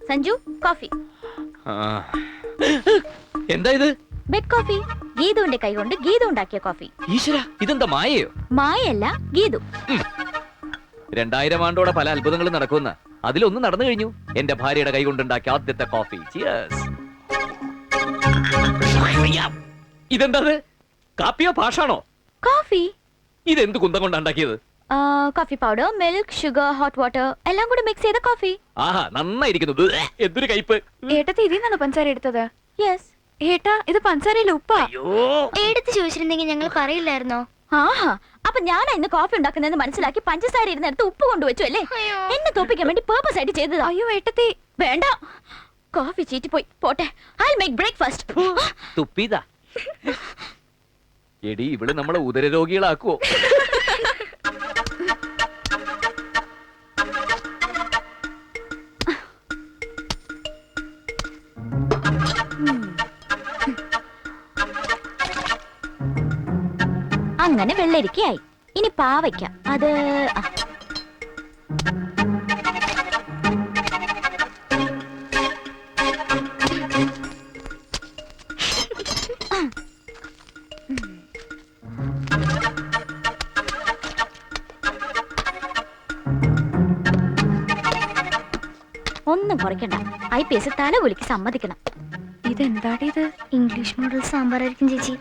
Sanju coffee. എന്താ ഇത്? Bed coffee. ഗീതുവിന്റെ കൈ കൊണ്ട് ഗീതു ഉണ്ടാക്കിയ കോഫി. ഈശ്വര, ഇതെന്താ മായയോ? മായല്ല, ഗീതു. 2000 ആണ്ടോടെ പല അത്ഭുതങ്ങളും നടക്കുന്ന അതിലൊന്നും നടന്നു കഴിഞ്ഞു. എന്റെ ഭാര്യയുടെ കൈ കൊണ്ടുണ്ടാക്കിയ ആദ്യത്തെ കോഫി. ഇതെന്താ? കാപ്പിയോ പാഷാണോ? കോഫി. ഇതെന്ത് കുന്തം കൊണ്ടുണ്ടാക്കിയത്? Coffee powder, milk, sugar, hot water എല്ലാം കൂടി മിക്സ് ചെയ്ത കോഫി. ആഹാ, നന്നായിരിക്കുന്നു. എന്തൊരു കയ്പ്. ഏട്ടത്തി ഇതിന്നാണ് പഞ്ചസാര എടുത്തത്? യെസ്. ഏട്ടാ, ഇത് പഞ്ചസാരയിൽ ഉപ്പാ. എടുത്ത് ചോദിച്ചിരുന്നെങ്കിൽ ഞങ്ങൾ പറയില്ലായിരുന്നോ? ആഹാ, അപ്പൊ ഞാൻ ഇന്ന് കോഫി ഉണ്ടാക്കുന്നതെന്ന് മനസ്സിലാക്കി പഞ്ചസാര ഇരുന്നെടുത്ത് ഉപ്പ് കൊണ്ടുവച്ചു അല്ലേ? എന്നെ തോപ്പിക്കാൻ വേണ്ടി പേർപ്പസ് ആയിട്ട് ചെയ്തതാ. അയ്യോ ഏട്ടത്തി, വേണ്ട. കോഫി ചീറ്റിപ്പോയി. പോട്ടെ, ഐ മേക്ക് ബ്രേക്ക്ഫാസ്റ്റ്. തുപ്പിതാ. എടി, ഇവള് നമ്മളെ ഉദരരോഗികളാക്കുവോ? അങ്ങനെ വെള്ളരിക്കയായി. ഇനി പാവയ്ക്ക. അത് ഒന്നും കുറയ്ക്കണ്ട. IPS തല കുലിക്ക് സമ്മതിക്കണം. ഇതെന്താടി ഇത്? ഇംഗ്ലീഷ് മോഡൽ സാമ്പാറായിരിക്കും ചേച്ചി.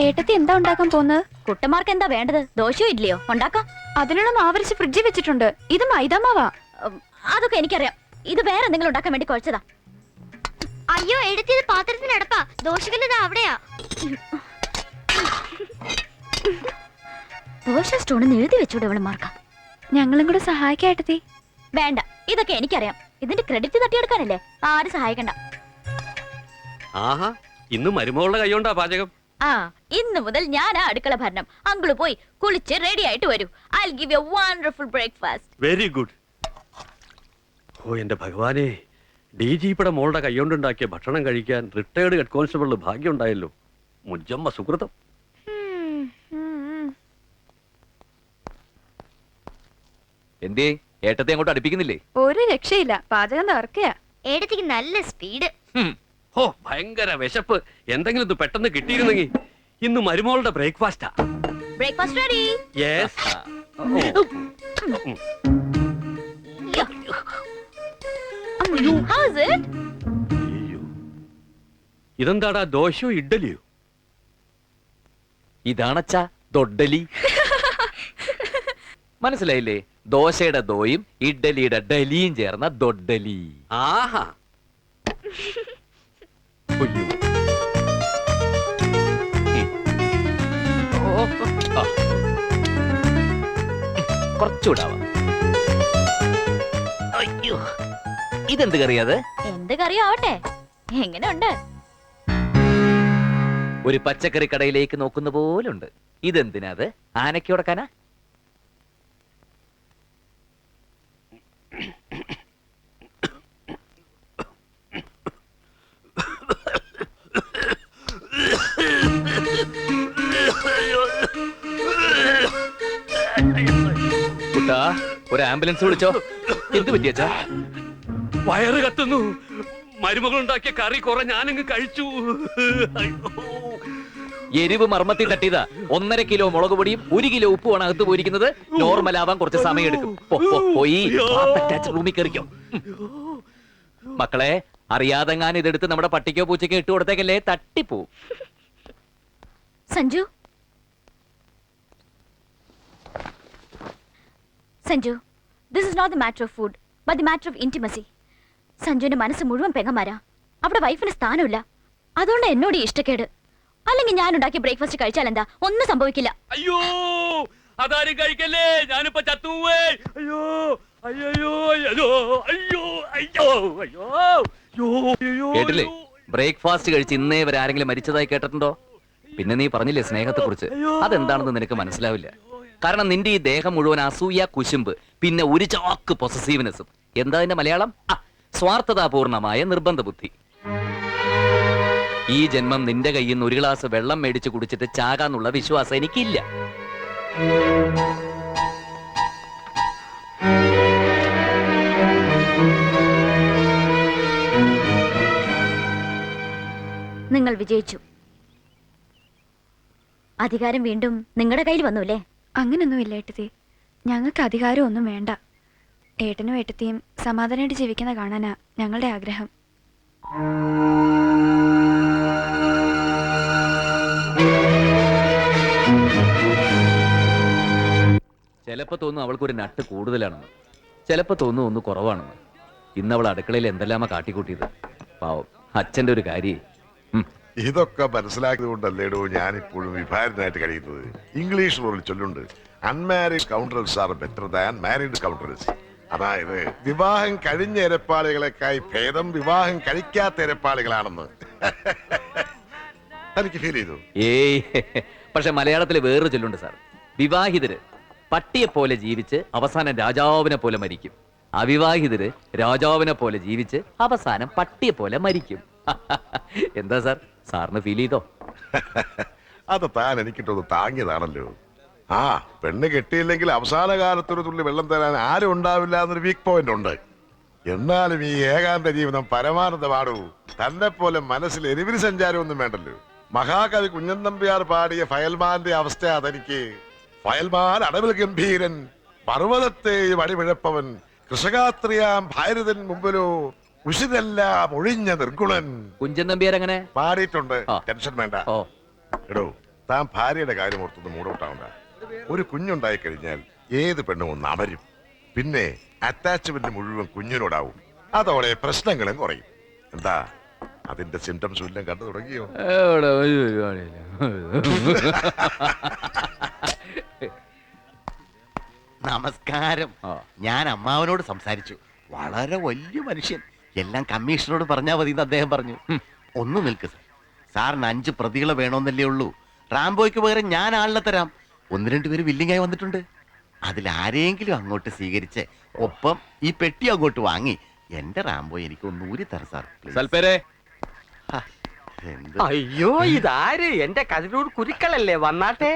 ഏട്ടത്തി എന്താ ഉണ്ടാക്കാൻ പോന്നത്? കുട്ടന്മാർക്ക് എന്താ വേണ്ടത്? ദോശയോ ഇഡ്ലിയോ ഉണ്ടാക്കാം. അതിനുള്ള മാവരച്ച് ഫ്രിഡ്ജിൽ വെച്ചിട്ടുണ്ട്. ഇത് മൈദാമാവാ. അതൊക്കെ എനിക്കറിയാം. ഇത് വേറെ എന്തെങ്കിലും ഉണ്ടാക്കാൻ വേണ്ടി കുഴച്ചതാ. അയ്യോ, എടുത്തത് പാത്രത്തിനടപ്പാ. ദോശകല്ലത് അവിടെയാ. ദോശ സ്റ്റോണെന്ന് എഴുതി വെച്ചൂടെ ഇവളുമാർക്കാ. ഞങ്ങളും കൂടെ സഹായിക്കാം ഏട്ടത്തി. വേണ്ട, ഇതൊക്കെ എനിക്കറിയാം. ഇതിന്റെ ക്രെഡിറ്റ് തട്ടിയെടുക്കാനല്ലേ. ആരും സഹായിക്കണ്ട. ആഹാ, ഇന്ന് മരുമകളുടെ കൈകൊണ്ടാ പാചകം. ഇന്ന് മുതൽ ഞാനാ അടുക്കള ഭരണം. അങ്കിള് പോയി കുളിച്ച് റെഡി ആയിട്ട് വരൂ. I'll give you a wonderful breakfast. Very good. ഓ എന്റെ ഭഗവാനെ, DGPയുടെ മോളുടെ കൈകൊണ്ടുണ്ടാക്കിയ ഭക്ഷണം കഴിക്കാൻ റിട്ടയർഡ് ഹെഡ് കോൺസ്റ്റബിളിന് ഭാഗ്യം ഉണ്ടായല്ലോ. മുജ്ജമ്മ സുഹൃതം. എന്തേ, ഏട്ടത്തെ അങ്ങോട്ട് അടുപ്പിക്കുന്നില്ലേ? ഒരു രക്ഷയില്ല, പാചകം തകർക്കയാ. ഏടത്തേക്ക് നല്ല സ്പീഡ്. ഓ, ഭയങ്കര വിശപ്പ്. എന്തെങ്കിലും ഇത് പെട്ടെന്ന് കിട്ടിയിരുന്നെങ്കിൽ. ഇന്ന് മരുമകളുടെ ബ്രേക്ക്ഫാസ്റ്റാ. Breakfast ready. Yes. How is it? ഇതെന്താടാ, ദോശയോ ഇഡ്ഡലിയോ? ഇതാണച്ചാ ദൊഡ്ഡലി. മനസ്സിലായില്ലേ? ദോശയുടെ ദോയും ഇഡ്ഡലിയുടെ ഡലിയും ചേർന്ന ദൊഡ്ഡലി. ആഹാ, കുറച്ചുകൂടാവാം. അയ്യോ, ഇതെന്ത് കറിയാത്? എന്ത് കറിയോ ആവട്ടെ. എങ്ങനെയുണ്ട്? ഒരു പച്ചക്കറി കടയിലേക്ക് നോക്കുന്ന പോലുണ്ട്. ഇതെന്തിനാത്? ആനയ്ക്ക് ഉടക്കാനാ? കുട്ടാ, ഒരു ആംബുലൻസ് വിളിച്ചോ. എന്ത് പറ്റിയച്ചാ? വയറ് കത്തുന്നു. മരുമകളുണ്ടാക്കിയ കറി കുറെ ഞാനങ്ങ് കഴിച്ചു. എരിവ് മർമ്മത്തിൽ തട്ടിയതാ. 1.5 കിലോ മുളക് പൊടിയും 1 കിലോ ഉപ്പുമാണ് അകത്ത് പോയിരിക്കുന്നത്. നോർമൽ ആവാൻ കുറച്ച് സമയം എടുക്കും. പോയി റൂമിൽ കയറിക്കോ. മക്കളെ, അറിയാതെങ്ങാൻ ഇതെടുത്ത് നമ്മുടെ പട്ടിക്കോ പൂച്ചയ്ക്കോ ഇട്ട് കൊടുത്തേക്കല്ലേ, തട്ടിപ്പോ. Sanju, Sanju, this is not the matter of food, but the matter of intimacy. സഞ്ജുവിന്റെ മനസ്സ് മുഴുവൻ പെങ്ങന്മാരാ. അവിടെ വൈഫിന് സ്ഥാനമില്ല. അതുകൊണ്ട് എന്നോട് ഇഷ്ടക്കേട്. അല്ലെങ്കിൽ ഞാൻ ഉണ്ടാക്കിയ ബ്രേക്ക്ഫാസ്റ്റ് കഴിച്ചാൽ എന്താ? ഒന്നും സംഭവിക്കില്ല. അയ്യോ, അതാരും കഴിക്കല്ലേ, ഞാനിപ്പോ ചത്തുവേ. അയ്യോ അയ്യോ അയ്യോ അയ്യോ അയ്യോ അയ്യോ. കേട്ടില്ലേ? ബ്രേക്ക്ഫാസ്റ്റ് കഴിച്ച് ഇന്നേ വരെ ആരെങ്കിലും മരിച്ചതായി കേട്ടിട്ടുണ്ടോ? പിന്നെ നീ പറഞ്ഞില്ലേ സ്നേഹത്തെ കുറിച്ച്, അതെന്താണെന്ന് നിനക്ക് മനസ്സിലാവില്ല. കാരണം നിന്റെ ഈ ദേഹം മുഴുവൻ അസൂയ, കുശുമ്പ്, പിന്നെ ഒരു ചാക്ക് പൊസസീവ്നെസ്സും. എന്താ അതിന്റെ മലയാളം? സ്വാർത്ഥതാപൂർണമായ നിർബന്ധ ബുദ്ധി. ഈ ജന്മം നിന്റെ കയ്യിൽ നിന്ന് 1 ഗ്ലാസ് വെള്ളം മേടിച്ച് കുടിച്ചിട്ട് ചാകാന്നുള്ള വിശ്വാസം എനിക്കില്ല. നിങ്ങൾ വിജയിച്ചു. അധികാരം വീണ്ടും നിങ്ങളുടെ കയ്യിൽ വന്നുല്ലേ? അങ്ങനൊന്നുമില്ല ഏട്ടത്തി. ഞങ്ങൾക്ക് അധികാരം ഒന്നും വേണ്ട. ഏട്ടനും ഏട്ടത്തിയും സമാധാനമായിട്ട് ജീവിക്കുന്ന കാണാനാ ഞങ്ങളുടെ ആഗ്രഹം. ചിലപ്പോ തോന്നും അവൾക്കൊരു നട്ട് കൂടുതലാണെന്ന്, ചിലപ്പോ തോന്നും ഒന്ന് കുറവാണെന്ന്. ഇന്ന് അവൾ അടുക്കളയിൽ എന്തെല്ലാമാ കാട്ടിക്കൂട്ടിയത്. പാവം അച്ഛന്റെ ഒരു കാര്യം. ഇതൊക്കെ മനസ്സിലാക്കിയത് കൊണ്ടല്ലേടോ ഞാനിപ്പോഴും വിഭാരനായിട്ട് കഴിയുന്നത്. ഇംഗ്ലീഷിൽ ഒരു ചൊല്ലുണ്ട്, unmarried counterals are better than married counterals. അതായത് വിവാഹം കഴിഞ്ഞ ഇരപ്പാളികളെക്കായി ഭേദം വിവാഹം കഴിക്കാത്ത ഇരപ്പാളികളാണെന്ന്. എനിക്ക് ഫീൽ ചെയ്തു. ഏയ്, പക്ഷെ മലയാളത്തിൽ വേറൊരു ചൊല്ലുണ്ട് സാർ. വിവാഹിതര് പട്ടിയെ പോലെ ജീവിച്ച് അവസാനം രാജാവിനെ പോലെ മരിക്കും. അവിവാഹിതര് രാജാവിനെ പോലെ ജീവിച്ച് അവസാനം പട്ടിയെ പോലെ മരിക്കും. എന്താ സാർ, സാറിന് ഫീൽ ചെയ്തോ? അത് താൻ എനിക്കിട്ടൊന്ന് താങ്ങിയതാണല്ലോ. ആ പെണ്ണ് കെട്ടിയില്ലെങ്കിൽ അവസാന കാലത്തൊരു തുള്ളി വെള്ളം തരാൻ ആരും ഉണ്ടാവില്ല എന്നൊരു വീക്ക് പോയിന്റ് ഉണ്ട്. എന്നാലും ഈ ഏകാന്ത ജീവിതം പരമാനന്ദമാടൂ. തന്നെ പോലെ മനസ്സിൽ എരിവിന് സഞ്ചാരമൊന്നും വേണ്ടല്ലോ. മഹാകവി കുഞ്ഞൻ നമ്പ്യാർ പാടിയ ഫയൽമാന്റെ അവസ്ഥ അതെനിക്ക്. ഫയൽമാൻ അടവിൽ ഗംഭീരൻ, പർവ്വതത്തെയും അടിപിഴപ്പവൻ, കൃഷകാത്രിയാം ഭാരതൻ മുമ്പിലോ ഉഷിതെല്ലാം ഒഴിഞ്ഞ നിർഗുണൻ. കുഞ്ചൻ നമ്പ്യാർ അങ്ങനെ പാടിയിട്ടുണ്ട്. ആ. ടെൻഷൻ വേണ്ട. ഓ, എടോ, താൻ ഭാര്യയുടെ കാര്യം ഓർത്തൊന്ന് മൂടൗട്ടാവണ്ട. ഒരു കുഞ്ഞുണ്ടായി കഴിഞ്ഞാൽ ഏത് പെണ്ണും ഒന്ന് അമരും. പിന്നെ അറ്റാച്ച്മെന്റ് മുഴുവൻ കുഞ്ഞിനോടാവും. അതോടെ പ്രശ്നങ്ങളും കുറയും. എന്താ അതിന്റെ സിംറ്റംസ് എല്ലാം കണ്ടു തുടങ്ങിയോ? എവിടെ ഒരു പരിപാടിയില്ല. നമസ്കാരം. ആ. ഞാൻ അമ്മാവനോട് സംസാരിച്ചു. വളരെ വലിയ മനുഷ്യൻ. എല്ലാം കമ്മീഷണറോട് പറഞ്ഞാൽ മതി എന്ന് അദ്ദേഹം പറഞ്ഞു. ഒന്ന് നിൽക്ക് സാർ. സാറിന് 5 പ്രതികളെ വേണമെന്നല്ലേ ഉള്ളൂ. റാംബോയ്ക്ക് പകരം ഞാൻ ആളിനെ തരാം. 1-2 പേര് വില്ലിങ്ങായി വന്നിട്ടുണ്ട്. അതിലാരെങ്കിലും അങ്ങോട്ട് സ്വീകരിച്ച് ഒപ്പം ഈ പെട്ടി അങ്ങോട്ട് വാങ്ങി എന്റെ റാംബോ എനിക്ക് ഒന്ന് ഊരി തരാം സാർ. please. സൽപ്പേരെ, ഹാ, എന്ത് അയ്യോ ഇതാര്? എന്റെ കതിരൂർ കുരുക്കളല്ലേ? വന്നാട്ടെ,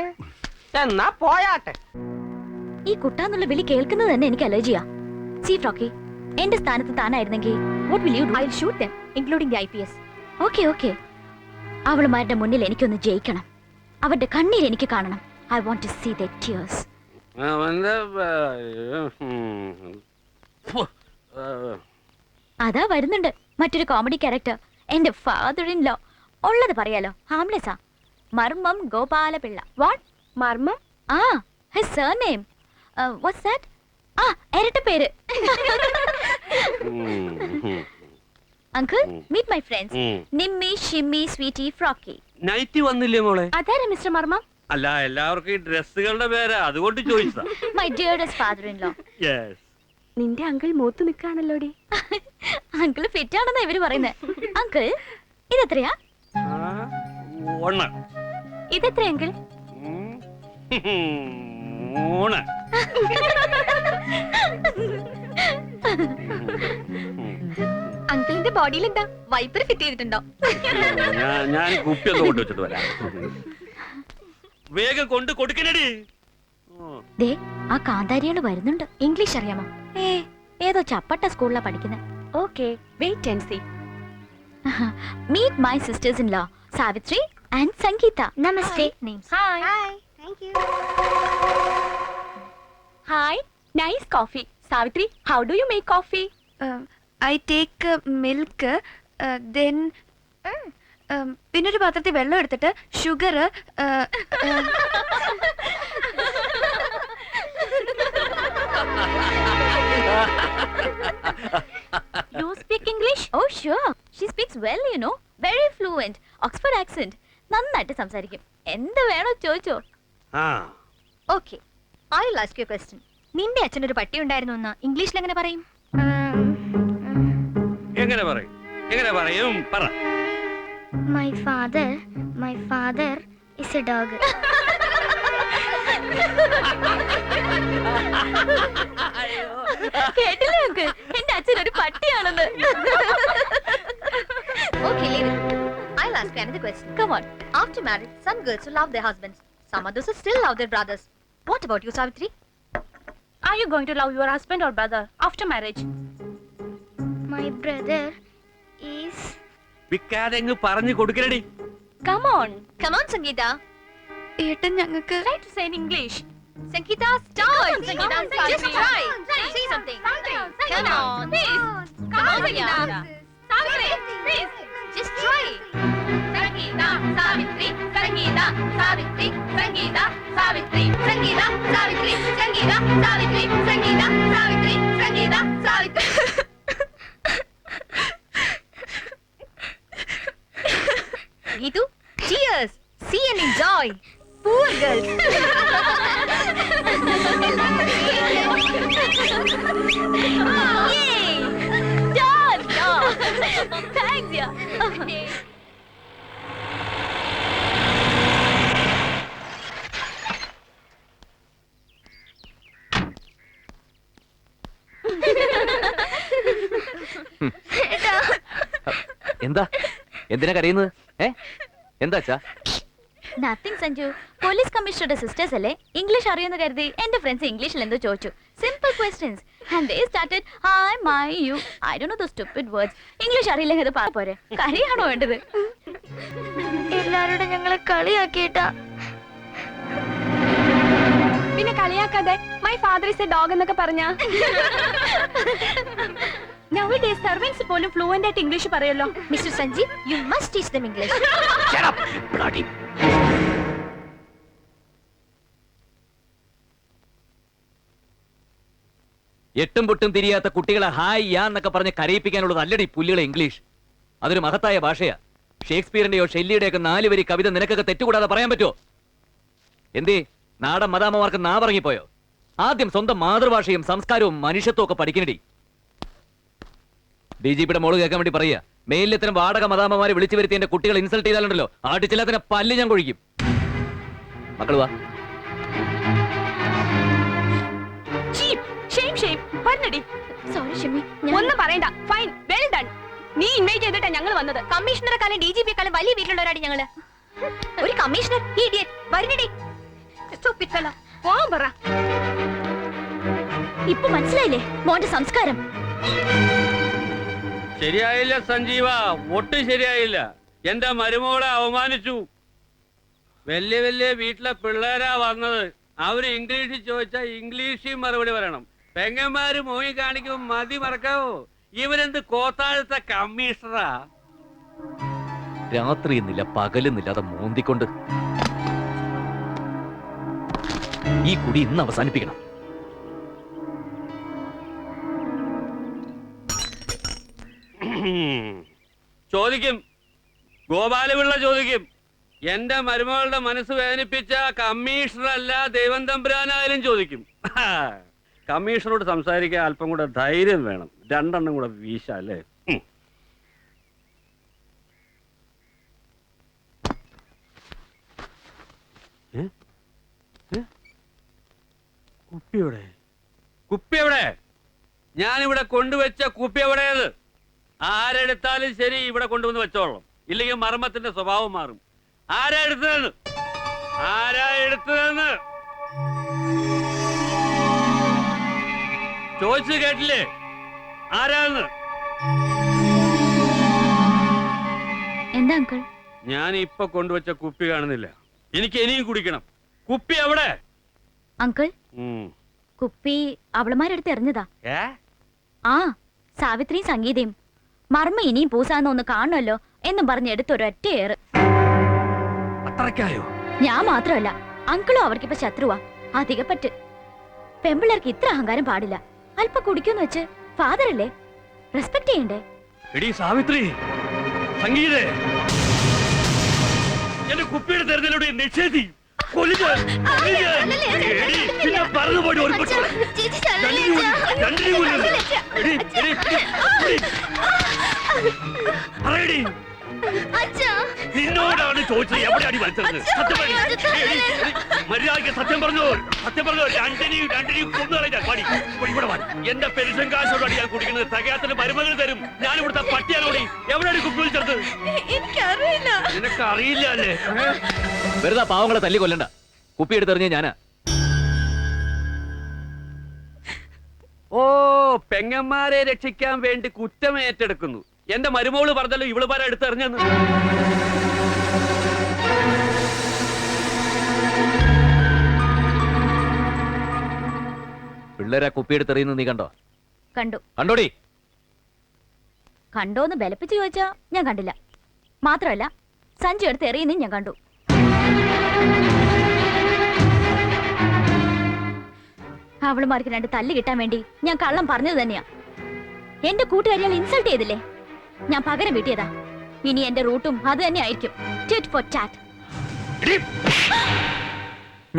എന്നാ പോയാട്ടെ. ഈ കുട്ടാന്നുള്ള വിളി കേൾക്കുന്നത് തന്നെ എനിക്ക് അലർജിയാ. സീ ഫ്രോക്കി, എന്റെ സ്ഥാനത്ത് താനായിരുന്നെങ്കിൽ what will you do? I will shoot them, including the IPS. Okay okay, അവളുമാരുടെ മുന്നിൽ എനിക്കൊന്ന് ജയിക്കണം. അവരുടെ കണ്ണീർ എനിക്ക് കാണണം. I want to see their tears. അതാ വരുന്നുണ്ട് മറ്റൊരു കോമഡി ക്യാരക്ടർ, എന്റെ ഫാദർ ഇൻ ലോ. ഉള്ളത് പറയാലോ, ഹാംലെസാ. മർമ്മം ഗോപാലപിള്ള. വാട്ട് മർമ്മം? ആ, his surname. What's that? ആ, ഇരട്ട പേര്. Uncle, meet my friends. Nimmi, Shimmi, Sweety, Frocky. Night വന്നില്ലേ മോളെ? അതാരാ മിസ്റ്റർ മർമ്മം? അല്ല, എല്ലാവർക്കും ഈ ഡ്രസ്സുകളുടെ പേരാ, അതുകൊണ്ട് ചോദിച്ചതാ. My dearest father in law. Yes. നിന്റെ അങ്കിൾ മൂത്ത് നിൽക്കാണല്ലോടി. അങ്കിൾ ഫിറ്റ് ആണെന്നാ ഇവര് പറയുന്നത്. അങ്കിൾ, ഇതെത്രയാ? ഒന്ന്. ഇതെത്ര അങ്കിൾ? 3. അങ്കിളിന്റെ ബോഡിയിൽ എന്താ വൈപ്പർ ഫിറ്റ് ചെയ്തിട്ടുണ്ടോ? ഞാൻ കുപ്പി ഒന്ന് കൊണ്ടുവച്ചിട്ട് വരാം. വേഗം കൊണ്ട് കൊടുക്കണടി. ദേ, ആ കാന്താരിയാണ് വരുന്നുണ്ട്. ഇംഗ്ലീഷ് അറിയാമോ? ഏതോ ചപ്പട്ട സ്കൂളിലാ പഠിക്കുന്നത്. Okay, wait and see. Meet my sisters in law, Savitri and Sangeeta. നമസ്തേ. Hi. Thank you. Hi, nice coffee. Savitri, how do you make coffee? I take milk, then പിന്നൊരു പാത്രത്തിൽ വെള്ളം എടുത്തിട്ട് sugar. You speak English? Oh, sure. She speaks well, you know. Very fluent. Oxford accent. നന്നായിട്ട് സംസാരിക്കും. എന്ത് വേണോ ചോദിച്ചോ. Okay. I'll ask you a question. നിന്റെ അച്ഛനൊരു പട്ടി ഉണ്ടായിരുന്നു എന്ന് ഇംഗ്ലീഷിൽ എങ്ങനെ പറയും? എങ്ങനെ പറയും? പറ. My father is a dog. കേട്ടില്ലേ അങ്കിൾ? എന്റെ അച്ഛൻ ഒരു പട്ടിയാണെന്ന്. Okay, leave it. I'll ask you another question. Come on. After marriage, some girls will love their husbands. Some others will still love their brothers. What about you, Savitri? Are you going to love your husband or brother after marriage? My brother is വിക്കാതെ പറഞ്ഞു കൊടുക്കണടി. Come on. Come on, Sangeeta. ഏട്ടൻ ഞങ്ങൾക്ക് Try to say in English. Sangeeta, start. Come on, Sangeeta. Just try. Say something. Come on. Please. Come on, Sangeeta. Savitri, please. Just try. Sangeeta, Savitri, Sangeeta, Savitri, Sangeeta, Savitri, Sangeeta, Savitri, Sangeeta, Savitri, Sangeeta, Savitri, Sangeeta, Savitri. Geetu, cheers. See and enjoy. Poor girls. Yay! Done! Thanks, yeah. എന്താ എന്തിനാ കരയുന്നത്? എന്താ അച്ഛാ? Nothing Sanju. Police കമ്മീഷണറുടെ sisters അല്ലേ, English അറിയുന്ന കരുതി എന്റെ ഫ്രണ്ട്സ് ഇംഗ്ലീഷിൽ എന്തോ ചോദിച്ചു. Simple questions and they started I my you. I don't know the stupid words. English അറിയില്ലെങ്കിൽ അത് പോരെ, കരയാണോ വേണ്ടത്? എല്ലാവരോടും ഞങ്ങളെ കളിയാക്കിയിട്ടാ. പിന്നെ കളിയാക്കാതെ my father is a dog എന്നൊക്കെ പറഞ്ഞാ. Nowadays servants പോലും ഫ്ലുവന്റ് ആയിട്ട് ഇംഗ്ലീഷ് പറയല്ലോ. Mister Sanjeev, you must teach them English. Shut up, you bloody. എട്ടും പൊട്ടും തിരിയാത്ത കുട്ടികളെ ഹായ് യാ എന്നൊക്കെ പറഞ്ഞ് കരയിപ്പിക്കാനുള്ളത് അല്ലടി പുല്ലുകളെ ഇംഗ്ലീഷ്. അതൊരു മഹത്തായ ഭാഷയാ. ഷേക്സ്പിയറിന്റെയോ ഷെല്ലിയുടെയൊക്കെ 4 വരി കവിത നിനക്കൊക്കെ തെറ്റുകൂടാതെ പറയാൻ പറ്റുമോ? എന്തേ നാടൻ മദാമ്മമാർക്ക് നാവറങ്ങിപ്പോയോ? ആദ്യം സ്വന്തം മാതൃഭാഷയും സംസ്കാരവും മനുഷ്യത്വം ഒക്കെ പഠിക്കണടി. DGPയുടെ മോള് കേൾക്കാൻ വേണ്ടി പറയാ, മേലിലെത്തരം വാടക മദാമ്മമാരെ വിളിച്ചു വരുത്തി എന്റെ കുട്ടികൾ ഇൻസൾട്ട് ചെയ്താലുണ്ടല്ലോ ആട്ടിച്ചില്ലാത്തന്നെ പല്ല് ഞാൻ കൊഴിക്കും. മക്കൾ വാ. സോറി ഷിമി, ഒന്നും പറയണ്ട. Fine, well done. നീ ഇൻവൈറ്റ് ചെയ്തിട്ടാ ഞങ്ങൾ വന്നത്. കമ്മീഷണറെക്കാളും DGPയെക്കാളും വലിയ വീട്ടിലുള്ളവരാടി ഞങ്ങള്. ഒരു കമ്മീഷണർ വരുന്നടി. പറ. ഇപ്പൊ മനസ്സിലായില്ലേ മോന്റെ സംസ്കാരം? ശരിയായില്ല സഞ്ജീവ, ഒട്ടും ശരിയായില്ല. എന്റെ മരുമോളെ അവമാനിച്ചു. വലിയ വലിയ വീട്ടിലെ പിള്ളേരാ വന്നത്. അവര് ഇംഗ്ലീഷിൽ ചോദിച്ചാൽ ഇംഗ്ലീഷിൽ മറുപടി പറയണം. പെങ്ങന്മാര് മോയി കാണിക്കുമ്പോ മതി മറക്കാവോ? ഇവരെന്ത് കോത്താഴത്തെ കമ്മീഷണറാ? രാത്രി എന്നില്ല പകലെന്നില്ലാതെ മോന്തിക്കൊണ്ട് ഈ കുടി ഇന്ന് അവസാനിപ്പിക്കണം. ചോദിക്കും, ഗോപാലപിള്ള ചോദിക്കും. എന്റെ മരുമകളുടെ മനസ്സ് വേദനിപ്പിച്ച കമ്മീഷണറല്ല ദൈവം തമ്പുരാനായാലും ചോദിക്കും. കമ്മീഷണറോട് സംസാരിക്കാൻ അല്പം കൂടെ ധൈര്യം വേണം. 2 എണ്ണം കൂടെ വീശാല്ലേ. കുപ്പിയുടെ കുപ്പിയെവിടെ? ഞാനിവിടെ കൊണ്ടുവച്ച കുപ്പി എവിടെയത്? ആരെടുത്താലും ശരി ഇവിടെ കൊണ്ടുവന്ന് വെച്ചോളാം, ഇല്ലെങ്കിൽ മർമ്മത്തിന്റെ സ്വഭാവം മാറും. ആരാ എടുത്തതെന്ന്? ആരാ എടുത്തതെന്ന് ചോദിച്ചു കേട്ടില്ലേ? ആരാന്ന്? എന്താ അങ്കിൾ? ഞാൻ ഇപ്പൊ കൊണ്ടുവച്ച കുപ്പി കാണുന്നില്ല. എനിക്ക് ഇനിയും കുടിക്കണം. കുപ്പി എവിടെ? അങ്കിൾ, കുപ്പി അവളമാരെടുത്ത് എറിഞ്ഞതാ. ആ, സാവിത്രിയും സംഗീതയും. മർമ്മ ഇനിയും പൂസാന്ന് ഒന്ന് കാണുമല്ലോ എന്നും പറഞ്ഞ് എടുത്തൊരൊറ്റ ഏറ്. അത്രയ്ക്കായോ? ഞാൻ മാത്രമല്ല, അങ്കിളും അവർക്കിപ്പോ ശത്രുവാ. അധികപ്പറ്റ്. പെമ്പിള്ളേർക്ക് ഇത്ര അഹങ്കാരം പാടില്ല. അല്പ കുടിക്കുന്ന് വെച്ച് ഫാദർ അല്ലേ, റെസ്പെക്ട് ചെയ്യണ്ടേ? എടി സാവിത്രി, സംഗീതേ, എന്റെ കുപ്പിയുടെ തെരഞ്ഞെടുപ്പ് നിഷേധി പറഞ്ഞു പോയി. നിന്നോടാണ് ചോദിച്ചത് എവിടെയാണ് വലിച്ചത്? മര്യാദയ്ക്ക് സത്യം പറഞ്ഞു. സത്യം പറഞ്ഞു. രണ്ടിനെയും കൊന്നു കളയാൻ പാടി. ഇവിടെ പാടി. എന്റെ പെൻഷൻ കാശോടാണ് ഞാൻ കുടിക്കുന്നത്. തികയാത്തിന് മരുമകൾ തരും. ഞാൻ ഇവിടുത്തെ പട്ടിയാലോടി. എവിടെയാണ് കുപ്പി വിളിച്ചത്? എനിക്കറിയില്ല. നിനക്ക് അറിയില്ല അല്ലേ? വെറുതെ പാവങ്ങളെ തല്ലി കൊല്ലണ്ട. കുപ്പി എടുത്തെറിഞ്ഞ ഞാനാ. ഓ, പെങ്ങന്മാരെ രക്ഷിക്കാൻ വേണ്ടി കുറ്റം ഏറ്റെടുക്കുന്നു. എന്റെ മരുമോള് പറഞ്ഞല്ലോ ഇവള് പാര എടുത്തെറിഞ്ഞെന്ന്. പിള്ളേരെ കുപ്പിയെടുത്തെറിയുന്നത് നീ കണ്ടോ? കണ്ടു. കണ്ടോടി? കണ്ടോന്ന് ബലപ്പിച്ച് ചോദിച്ചാ ഞാൻ കണ്ടില്ല. മാത്രമല്ല സഞ്ജു എടുത്ത് എറിയുന്നതും ഞാൻ കണ്ടു. അവളുമാർക്ക് 2 തല്ല് കിട്ടാൻ വേണ്ടി ഞാൻ കള്ളം പറഞ്ഞത് തന്നെയാ. എന്റെ കൂട്ടുകാരികൾ ഇൻസൾട്ട് ചെയ്തില്ലേ, ഞാൻ പകരം വീട്ടിയതാ. ഇനി എന്റെ റൂട്ടും അത് തന്നെ ആയിരിക്കും. Tit four tat.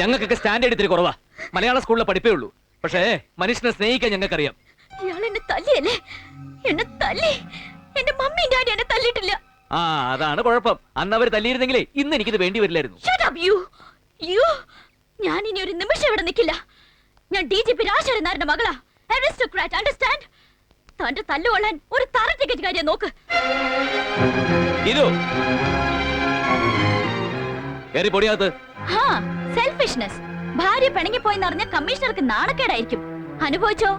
ഞങ്ങൾക്കൊക്കെ സ്റ്റാൻഡേർഡ് ഇത്തിരി കുറവാ. മലയാള സ്കൂളിലെ പഠിപ്പേ ഉള്ളൂ. പക്ഷേ മനുഷ്യനെ സ്നേഹിക്കാൻ ഞങ്ങൾക്കറിയാം. ഇയാൾ എന്നെ തല്ലിയല്ലേ? എന്നെ തല്ലി. എന്റെ മമ്മി ഡാഡി എന്നെ തല്ലിയിട്ടില്ല. ആ, അതാണ് കുഴപ്പം. അന്ന് അവർ തല്ലിയിരുന്നെങ്കിലേ ഇന്ന് എനിക്കിത് വേണ്ടി വരില്ലായിരുന്നു. Shut up, you. ഞാൻ ഇനി ഒരു നിമിഷം ഇവിടെ നിൽക്കില്ല. ഞാൻ DGP രാജശേഖരൻ നായരുടെ മകളാ. Aristocrat, understand? തന്റെ തല്ലുകൊള്ളാൻ ഒരു തറ ടിക്കറ്റ് കാര്യം നോക്ക്. ഇതോ ഏറി പൊടിയാത്ത്. ഹാ, സെൽഫിഷ്നെസ്. ഭാര്യ പിണങ്ങിപ്പോയെന്ന് അറിഞ്ഞ കമ്മീഷണർക്ക് നാണക്കേടായിരിക്കും. അനുഭവിച്ചോ?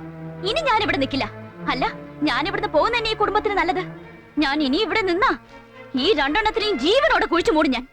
ഇനി ഞാൻ ഇവിടെ നിൽക്കില്ല. അല്ല, ഞാൻ ഇവിടുന്ന് പോകുന്ന തന്നെ ഈ കുടുംബത്തിന് നല്ലത്. ഞാൻ ഇനി ഇവിടെ നിന്നാ ഈ 2 എണ്ണത്തിനെയും ജീവനോടെ കുഴിച്ചു മൂടും ഞാൻ.